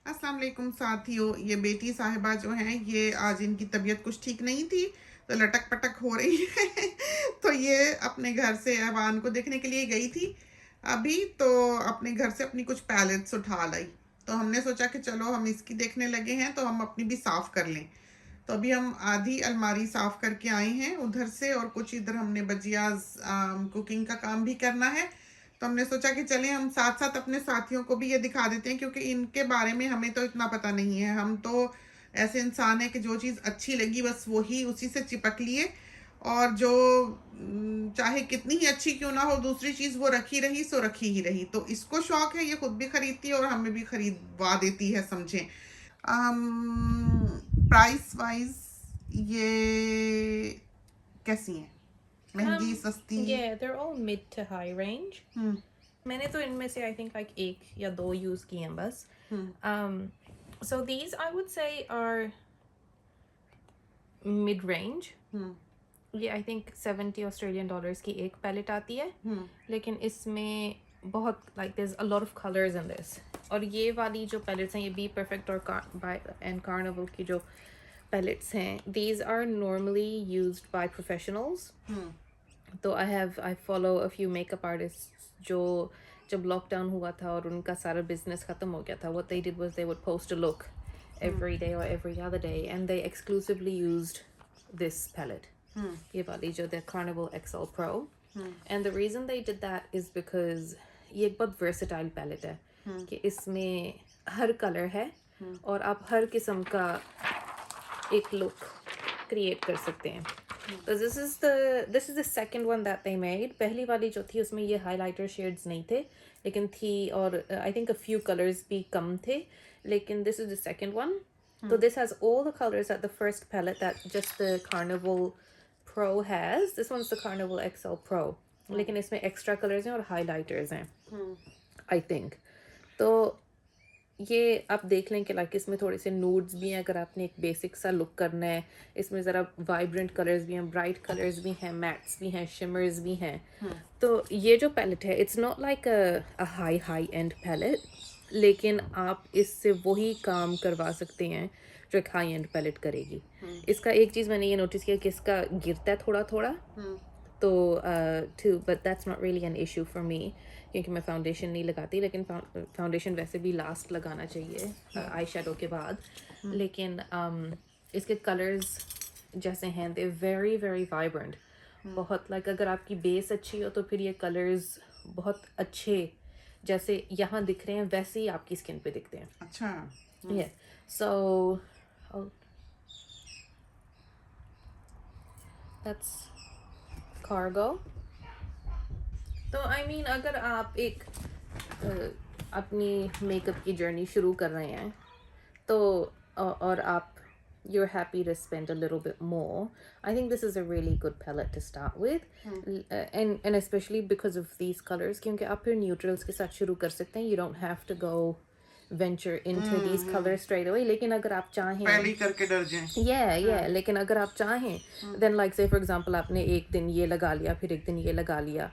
अस्सलाम वालेकुम साथियों, ये बेटी साहिबा जो हैं ये आज इनकी तबीयत कुछ ठीक नहीं थी तो लटक पटक हो रही है तो ये अपने घर से ऐवान को देखने के लिए गई थी अभी, तो अपने घर से अपनी कुछ पैलेट्स उठा लाई। तो हमने सोचा कि चलो हम इसकी देखने लगे हैं तो हम अपनी भी साफ़ कर लें। तो अभी हम आधी अलमारी साफ़ करके आए हैं उधर से, और कुछ इधर हमने बजियाज कुकिंग का काम भी करना है। तो हमने सोचा कि चलें हम साथ साथ अपने साथियों को भी ये दिखा देते हैं, क्योंकि इनके बारे में हमें तो इतना पता नहीं है। हम तो ऐसे इंसान हैं कि जो चीज़ अच्छी लगी बस वही उसी से चिपक लिए, और जो चाहे कितनी ही अच्छी क्यों ना हो दूसरी चीज़ वो रखी रही सो रखी ही रही। तो इसको शौक है, ये खुद भी खरीदती है और हमें भी खरीदवा देती है, समझें। प्राइस वाइज ये कैसी हैं? महंगी, सस्ती? Yeah, they're all mid to high range. हम्म। मैंने तो इनमें से I think like एक या दो यूज किए हैं बस. So these I would say are mid range. ये I think $70 Australian की एक पैलेट आती है. लेकिन इसमें बहुत like there's a lot of colors in this. और ये वाली जो पैलेट्स हैं ये Be Perfect और and Carnival की जो पैलेट्स हैं, these are normally used by professionals. तो I follow a few makeup artists जो जब लॉकडाउन हुआ था और उनका सारा बिजनेस ख़त्म हो गया था, what they did was they would post a look every day or every other day and they exclusively used this palette. ये वाली जो the Carnival XL Pro. And the reason they did that is because ये एक बहुत versatile palette है कि इसमें हर colour है और आप हर किस्म का एक लुक क्रिएट कर सकते हैं. So this is the second one that they made. पहली वाली जो थी उसमें ये highlighter shades नहीं थे लेकिन थी, और I think a few colors भी कम थे, लेकिन this is the second one. So this has all the colors that the first palette that just the Carnival Pro has. This one's the Carnival XL Pro. लेकिन इसमें extra colors हैं और highlighters हैं, I think. तो ये आप देख लें कि लाइक इसमें थोड़े से नूड्स भी हैं अगर आपने एक बेसिक सा लुक करना है. इसमें ज़रा वाइब्रेंट कलर्स भी हैं, ब्राइट कलर्स भी हैं, मैट्स भी हैं, शिमर्स भी हैं. तो ये जो पैलेट है it's not like a high end palette, लेकिन आप इससे वही काम करवा सकते हैं जो एक हाई एंड पैलेट करेगी. इसका एक चीज़ मैंने ये नोटिस किया कि इसका गिरता है थोड़ा थोड़ा, तो but that's not really an issue for me क्योंकि मैं फाउंडेशन नहीं लगाती, लेकिन फाउंडेशन वैसे भी लास्ट लगाना चाहिए आई शेडो के बाद. लेकिन इसके कलर्स जैसे हैं दे वेरी वेरी वाइब्रेंट, बहुत लाइक अगर आपकी बेस अच्छी हो तो फिर ये कलर्स बहुत अच्छे जैसे यहाँ दिख रहे हैं वैसे ही आपकी स्किन पे दिखते हैं. अच्छा. Yeah. So that's cargo. तो I mean अगर आप एक अपनी मेकअप की जर्नी शुरू कर रहे हैं तो और आप you're happy to spend a little bit more, I think this is a really good palette to start with. And especially because of these colors, क्योंकि आप फिर neutrals के साथ शुरू कर सकते हैं. You don't have to go venture into these colors straight away. लेकिन अगर आप चाहें पहले करके डर जाएं. yeah लेकिन अगर आप चाहें then like say for example आपने एक दिन ये लगा लिया फिर एक दिन ये लगा लिया,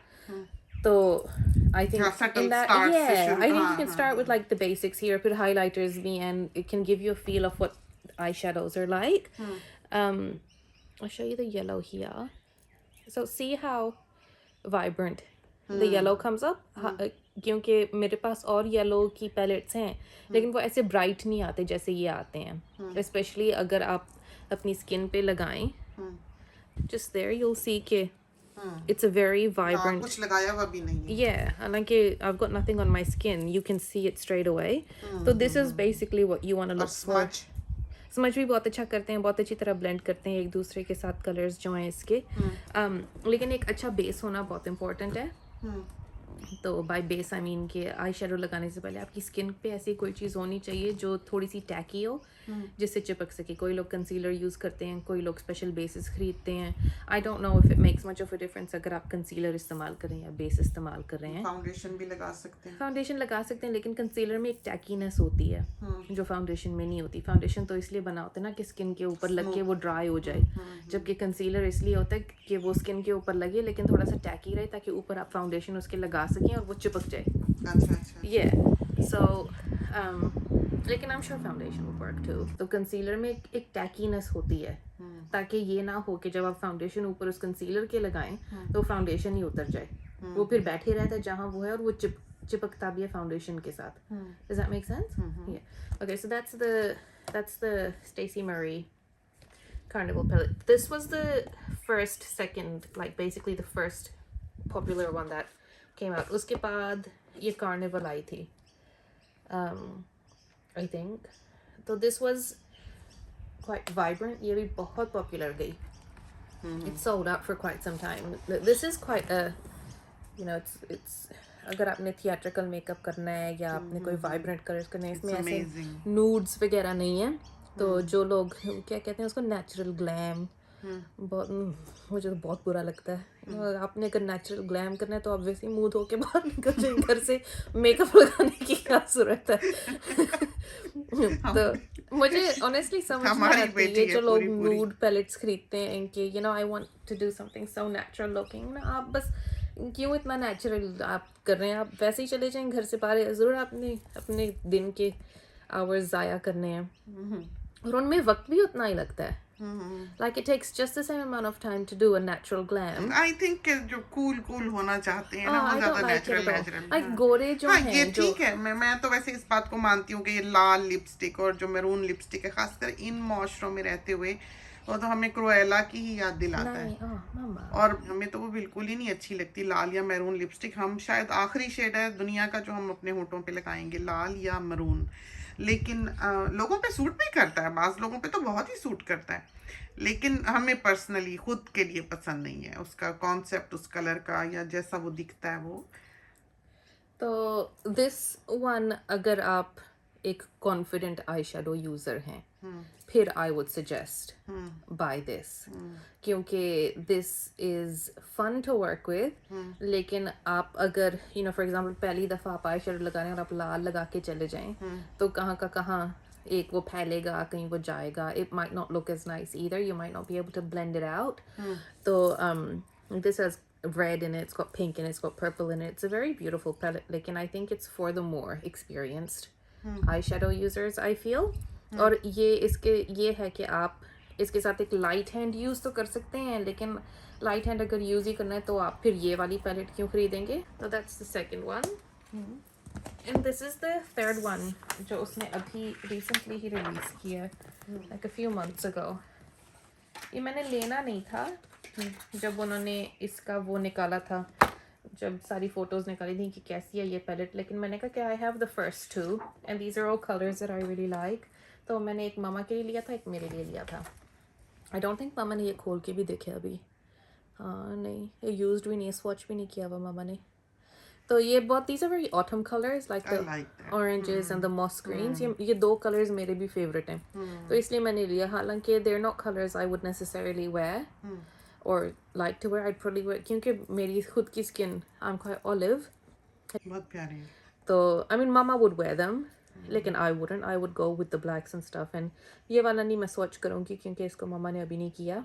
तो I think in that I think you can start with like the basics here, put highlighters भी, and it can give you a feel of what eyeshadows are like. I'll show you the yellow here. So see how vibrant the yellow comes up. क्योंकि मेरे पास और yellow की pallets हैं लेकिन वो ऐसे bright नहीं आते जैसे ये आते हैं, स्पेशली अगर आप अपनी स्किन पे लगाएं. Just there you'll see कि it's a very vibrant. कुछ लगाया हुआ भी नहीं है. Yeah, हालांकि I've got nothing on my skin, you can see it straight away. So this is basically what you want to look for. Smudge भी बहुत अच्छा करते हैं, बहुत अच्छी तरह ब्लेंड करते हैं एक दूसरे के साथ कलर्स जो हैं इसके. लेकिन एक अच्छा बेस होना बहुत इम्पोर्टेंट है. तो बाय बेस आई मीन कि आई शेडो लगाने से पहले आपकी स्किन पे ऐसी कोई चीज़ होनी चाहिए जो थोड़ी सी टैकी हो जिससे चिपक सके. कोई लोग कंसीलर यूज़ करते हैं, कोई लोग स्पेशल बेसिस खरीदते हैं. I don't know if it makes much of a difference अगर आप कंसीलर इस्तेमाल करें या बेस इस्तेमाल कर रहे हैं. फाउंडेशन भी लगा सकते हैं. फाउंडेशन लगा सकते हैं लेकिन कंसीलर में एक टैकीनेस होती है जो फाउंडेशन में नहीं होती. फाउंडेशन तो इसलिए बना होता है ना कि स्किन के ऊपर लग के वो ड्राई हो जाए, जबकि कंसीलर इसलिए होता है कि वो स्किन के ऊपर लगे लेकिन थोड़ा सा टैकी रहे ताकि ऊपर आप फाउंडेशन उसके लगा सकें और वो चिपक जाए. अच्छा. Yeah. So लेकिन I'm sure foundation would work too. तो कंसीलर में एक टैकीनेस होती है ताकि ये ना हो कि जब आप फाउंडेशन ऊपर उस कंसीलर के लगाएं तो फाउंडेशन ही उतर जाए, वो फिर बैठे रहता है जहाँ वो है और वो चिपकता भी है फाउंडेशन के साथ. Does that make sense? Yeah. Okay, so that's the Stacey Murray Carnival palette. This was the second, like basically the first popular one that came out. उसके बाद ये Carnival आई थी, I think. So this was quite vibrant. ये भी बहुत popular गई. It sold out for quite some time. This is quite a, it's अगर आपने theatrical makeup करना है या आपने कोई vibrant colors करने हैं, इसमें ऐसे nudes वगैरह नहीं है. तो जो लोग क्या कहते हैं उसको नेचुरल ग्लैम, बहुत मुझे तो बहुत बुरा लगता है. आपने अगर नेचुरल ग्लैम करना है तो ऑब्वियसली मुंह धो के बाहर निकल जाए घर से, मेकअप लगाने की क्या जरूरत है. तो मुझे ऑनेस्टली समझ नहीं आती ये जो लोग नूड पैलेट्स खरीदते हैं इनके, I want to do something so natural looking. आप बस क्यों इतना नेचुरल आप कर रहे हैं? आप वैसे ही चले जाएं घर से बाहर, ज़रूर आपने अपने दिन के आवर्स ज़ाया करने हैं और उनमें वक्त भी उतना ही लगता है. Like it takes just the same amount of time to do a natural glam. I think जो cool होना चाहते हैं ना वो ज़्यादा natural. Like गोरे जो हैं, ये ठीक है. मैं तो वैसे इस बात को मानती हूँ कि ये लाल लिपस्टिक और जो मैरून लिपस्टिक है, खासकर इन माशरों में रहते हुए, वो तो हमें क्रोएला की ही याद दिलाता है. और हमें तो वो बिल्कुल ही नहीं अच्छी लगती, लाल या मैरून लिपस्टिक. हम शायद आखिरी शेड है दुनिया का जो हम अपने होठों पे लगाएंगे, लाल या मैरून. लेकिन लोगों पे सूट भी करता है, बाज़ लोगों पे तो बहुत ही सूट करता है, लेकिन हमें पर्सनली खुद के लिए पसंद नहीं है उसका कॉन्सेप्ट, उस कलर का या जैसा वो दिखता है वो. तो दिस वन, अगर आप एक कॉन्फिडेंट आई शेडो यूज़र हैं फिर I would suggest buy this, क्योंकि this is fun to work with. लेकिन आप अगर फॉर एग्जांपल पहली दफ़ा आप आई शेडो लगा रहे हैं और आप लाल लगा के चले जाएं तो कहाँ का कहाँ एक वो फैलेगा, कहीं वो जाएगा. It might not look as nice either, you might not be able to blend it out. तो this has red in it, it's got pink in it, it's got purple in it. It's a very beautiful palette. Like, and I think it's for the more experienced eyeshadow users, I feel. और ये है कि आप इसके साथ एक light hand use तो कर सकते हैं, लेकिन लाइट हैंड अगर यूज़ ही करना है तो आप फिर ये वाली पैलेट क्यों खरीदेंगे. तो that's the second one. And this is the third one जो उसने अभी रिसेंटली ही रिलीज़ किया है, like a few months ago. ये मैंने लेना नहीं था जब उन्होंने इसका वो निकाला था, जब सारी फ़ोटोज़ निकाली थी कि कैसी है ये पैलेट, लेकिन मैंने कहा कि I have the first two and these are all colours that I really like. तो मैंने एक मामा के लिए लिया था, एक मेरे लिए लिया था. आई डोंट थिंक मामा ने ये खोल के भी देखे अभी. हाँ नहीं, ये यूज्ड भी नहीं, स्वॉच भी नहीं किया हुआ मामा ने. तो ये बहुत, these are very autumn colors, like the oranges and the moss greens. ये दो colors मेरे भी favorite हैं. तो इसलिए मैंने लिया. हालांकि they're not colors I would necessarily wear or like to wear. I'd probably wear क्योंकि मेरी खुद की skin, I'm quite olive. बहुत प्यारी. तो I mean mama would wear them, लेकिन I wouldn't. I would go with the blacks and stuff. And ये वाला नहीं मैं swatch करूँगी क्योंकि इसको मामा ने अभी नहीं किया.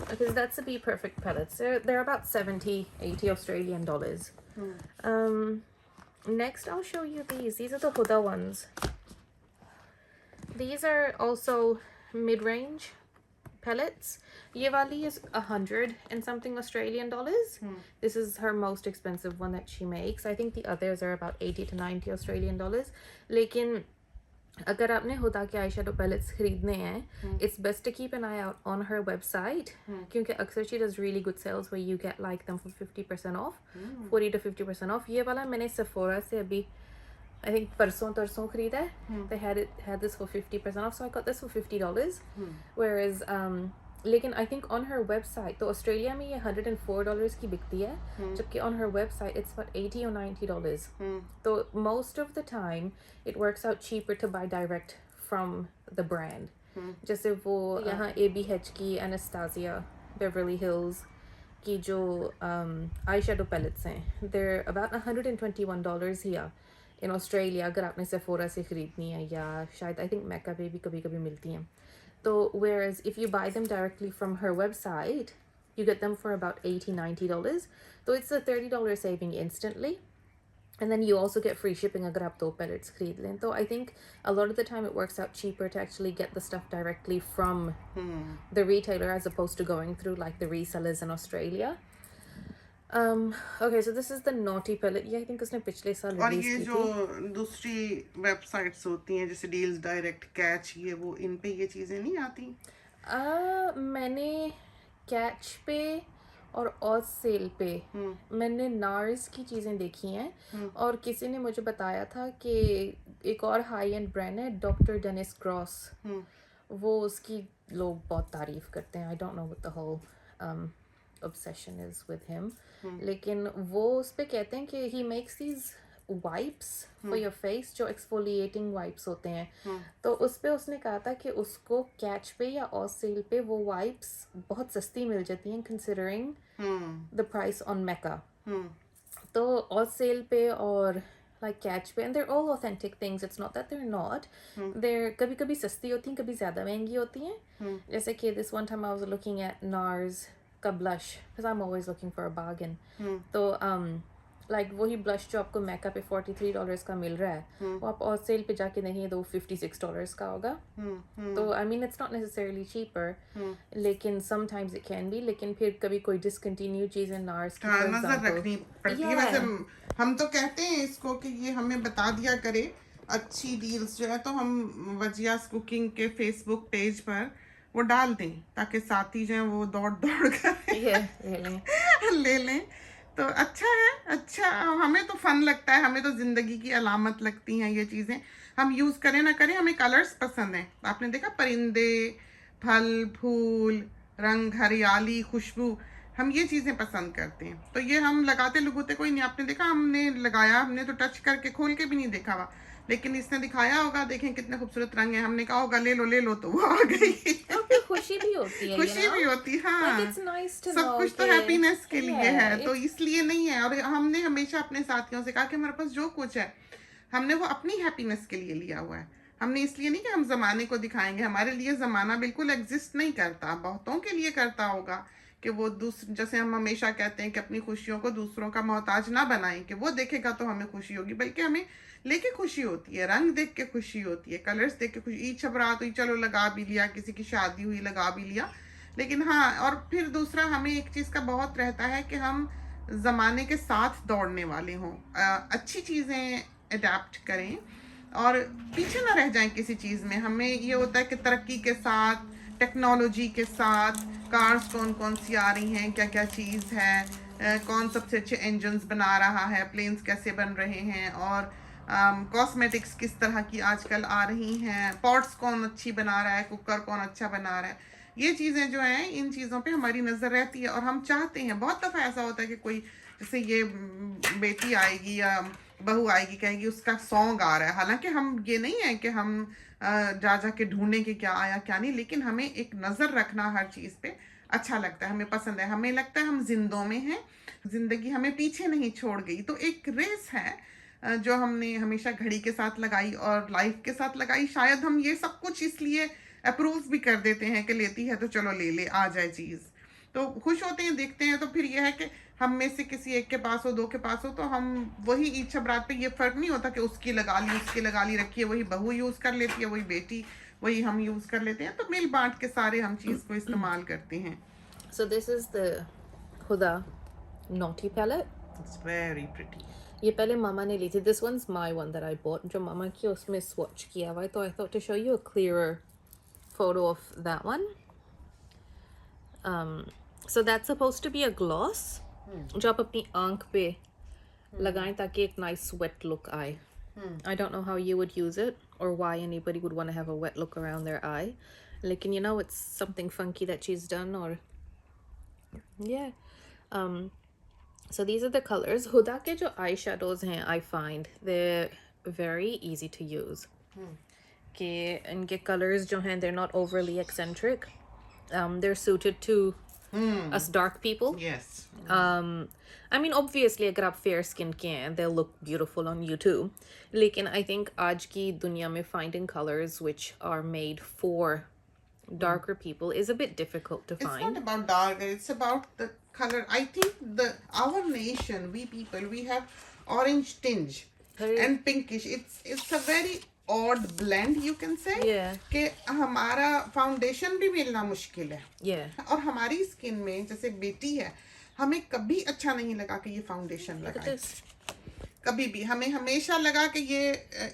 Because that's the Be Perfect palettes. They're about 70-80 Australian dollars. Next, I'll show you these. These are the Huda ones. These are also mid-range palettes. Ye wali is 100 and something Australian dollars. This is her most expensive one that she makes. I think the others are about 80 to 90 Australian dollars. Lekin अगर आपने हुदा के आई shadow palettes खरीदने हैं, it's best to keep an eye out on her website, क्योंकि अक्सर she does really good sales where you get like them for 50% off, 40 to 50% off. ये वाला मैंने सेफोरा से अभी आई थिंक परसों खरीदा है. They had this for 50% off, so I got this for $50. Whereas लेकिन I think on her website तो ऑस्ट्रेलिया में ये $104 की बिकती है, जबकि on her website it's about $80 or $90. तो most of the time it works out cheaper to buy direct from the brand. जैसे वो यहाँ ABH की एनास्टासिया बेवरली हिल्स की जो आई शेडो पैलेट्स हैं, they're about $121 here in Australia अगर आपने सेफोरा से ख़रीदनी है, या शायद आई थिंक मैका पे भी कभी कभी मिलती हैं. So whereas if you buy them directly from her website, you get them for about $80-90. So it's a $30 saving instantly. And then you also get free shipping अगर आप 2 pellets खरीद लें. So I think a lot of the time it works out cheaper to actually get the stuff directly from the retailer as opposed to going through like the resellers in Australia. Okay, so this is the naughty pellet. ये I think उसने पिछले साल और release ये की जो थी. दूसरी वेबसाइट्स होती हैं जैसे डील्स डायरेक्ट कैच ये वो इन पे ये चीजें नहीं आती. मैंने कैच पे और ऑज सेल पे मैंने नार्स की चीज़ें देखी हैं. और किसी ने मुझे बताया था कि एक और हाई एंड ब्रांड है डॉक्टर डेनिस क्रॉस. वो उसकी लोग बहुत तारीफ करते हैं. I don't know what the whole obsession is with him. लेकिन वो उस पे कहते हैं कि he makes these wipes for your face जो exfoliating wipes होते हैं. तो उस पे उसने कहा था कि उसको कैच पे या ऑफ सेल पे वो wipes बहुत सस्ती मिल जाती हैं considering the price on Mecca. तो ऑफ सेल पे और like कैच पे and they're all authentic things. It's not that they're not. They're कभी कभी सस्ती होती हैं, कभी ज़्यादा महंगी होती हैं. जैसे कि this one time I was looking at NARS का blush because I'm always looking for a bargain. तो like वही blush जो आपको मैका पे $43 का मिल रहा है वो आप और सेल पे जाके नहीं तो $56 का होगा. तो I mean it's not necessarily cheaper लेकिन sometimes it can be. लेकिन फिर कभी कोई discontinued चीज़ है NARS की for नजर example. रखनी पड़ती है. वैसे हम तो कहते हैं इसको कि ये हमें बता दिया करे अच्छी डील्स जो है तो हम वजियास कुकिंग के फेसबुक पेज पर वो डाल दें ताकि साथी जो है वो दौड़ दौड़ कर ले लें. तो अच्छा है. अच्छा हमें तो फन लगता है. हमें तो जिंदगी की अलामत लगती हैं ये चीज़ें. हम यूज़ करें ना करें हमें कलर्स पसंद हैं. आपने देखा परिंदे फल फूल रंग हरियाली खुशबू हम ये चीज़ें पसंद करते हैं. तो ये हम लगाते लुगोते कोई नहीं. आपने देखा हमने लगाया हमने तो टच करके खोल के भी नहीं देखा हुआ लेकिन इसने दिखाया होगा देखें कितने खूबसूरत रंग है. हमने कहा होगा ले लो तो वो आ गई. खुशी भी होती है. खुशी भी होती. हाँ Like it's nice to सब know कुछ तो कि हैप्पीनेस के लिए yeah, है. तो इसलिए नहीं है. और हमने हमेशा अपने साथियों से कहा कि हमारे पास जो कुछ है हमने वो अपनी हैप्पीनेस के लिए लिया हुआ है. हमने इसलिए नहीं कि हम जमाने को दिखाएंगे. हमारे लिए जमाना बिल्कुल एग्जिस्ट नहीं करता. बहुतों के लिए करता होगा कि वो जैसे हम हमेशा कहते हैं कि अपनी खुशियों को दूसरों का मोहताज ना बनाएं कि वो देखेगा तो हमें खुशी होगी. बल्कि हमें लेके खुशी होती है. रंग देख के खुशी होती है. कलर्स देख के खुशी. ईद छबरात हुई चलो लगा भी लिया. किसी की शादी हुई लगा भी लिया. लेकिन हाँ और फिर दूसरा हमें एक चीज़ का बहुत रहता है कि हम ज़माने के साथ दौड़ने वाले हों. अच्छी चीज़ें अडेप्ट करें और पीछे ना रह जाएं किसी चीज़ में. हमें ये होता है कि तरक्की के साथ टेक्नोलॉजी के साथ कार्स कौन कौन सी आ रही हैं क्या क्या चीज़ है कौन सबसे अच्छे इंजन्स बना रहा है प्लेन्स कैसे बन रहे हैं और कॉस्मेटिक्स किस तरह की आजकल आ रही हैं पॉट्स कौन अच्छी बना रहा है कुकर कौन अच्छा बना रहा है. ये चीज़ें जो हैं इन चीज़ों पे हमारी नज़र रहती है और हम चाहते हैं. बहुत दफ़ा ऐसा होता है कि कोई जैसे ये बेटी आएगी या बहू आएगी कहेगी उसका सॉन्ग आ रहा है. हालांकि हम ये नहीं है कि हम जा के ढूंढने के क्या आया क्या नहीं. लेकिन हमें एक नज़र रखना हर चीज़ पे अच्छा लगता है. हमें पसंद है. हमें लगता है हम जिंदों में हैं. ज़िंदगी हमें पीछे नहीं छोड़ गई. तो एक रेस है जो हमने हमेशा घड़ी के साथ लगाई और लाइफ के साथ लगाई. शायद हम ये सब कुछ इसलिए अप्रूव भी कर देते हैं कि लेती है तो चलो ले आ जाए चीज़. तो खुश होते हैं देखते हैं. तो फिर यह है कि हम में से किसी एक के पास हो दो के पास हो तो हम वही ईद छबरात पे ये फ़र्क नहीं होता कि उसकी लगा ली रखी है. वही बहू यूज़ कर लेती है वही बेटी वही हम यूज़ कर लेते हैं. तो मिल बांट के सारे हम चीज़ को इस्तेमाल करते हैं. So this is the Huda Naughty palette. It's very pretty. ये पहले मामा ने ली थी. This one's my one that I bought. जो मामा की उसमें swatch किया हुआ है. तो I thought to show you a clearer photo of that one. So that's supposed to be a gloss जो आप अपनी आंख पे लगाएं ताकि एक nice wet look आए. I don't know how you would use it or why anybody would want to have a wet look around their eye. लेकिन you know it's something funky that she's done or yeah. So these are the colors. Huda के जो eyeshadows हैं I find they're very easy to use. कि इनके colors जो हैं they're not overly eccentric. They're suited to us dark people. Yes. I mean obviously अगर आप fair skin के हैं they'll look beautiful on you too. लेकिन I think आज की दुनिया में finding colors which are made for darker people is a bit difficult to find. It's not about dark. It's about the color. I think our nation, we people, we have orange tinge Very- and pinkish. It's a very odd blend, you can say. Yeah. कि हमारा foundation भी मिलना मुश्किल है. Yeah. और हमारी skin में जैसे बेटी है, हमें कभी अच्छा नहीं लगा कि ये फाउंडेशन Look at लगाए. this. कभी भी हमें हमेशा लगा कि ये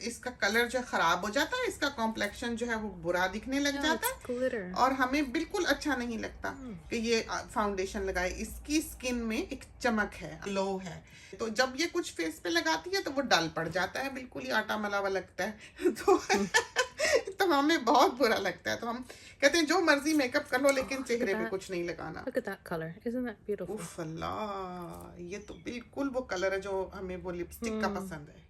इसका कलर जो खराब हो जाता है, इसका कॉम्प्लेक्शन जो है वो बुरा दिखने लग No, जाता it's है. glitter. और हमें बिल्कुल अच्छा नहीं लगता कि ये फाउंडेशन लगाए. इसकी स्किन में एक चमक है, ग्लो है. तो जब ये कुछ फेस पे लगाती है तो वो डल पड़ जाता है, बिल्कुल ही आटा मला हुआ लगता है. तो हमें बहुत बुरा लगता है. तो हम कहते हैं जो मर्जी मेकअप कर लो, लेकिन चेहरे पे कुछ नहीं लगाना. Look at that color. Isn't that beautiful? उफ अल्लाह, ये तो बिल्कुल वो कलर है जो हमें वो लिपस्टिक का पसंद है.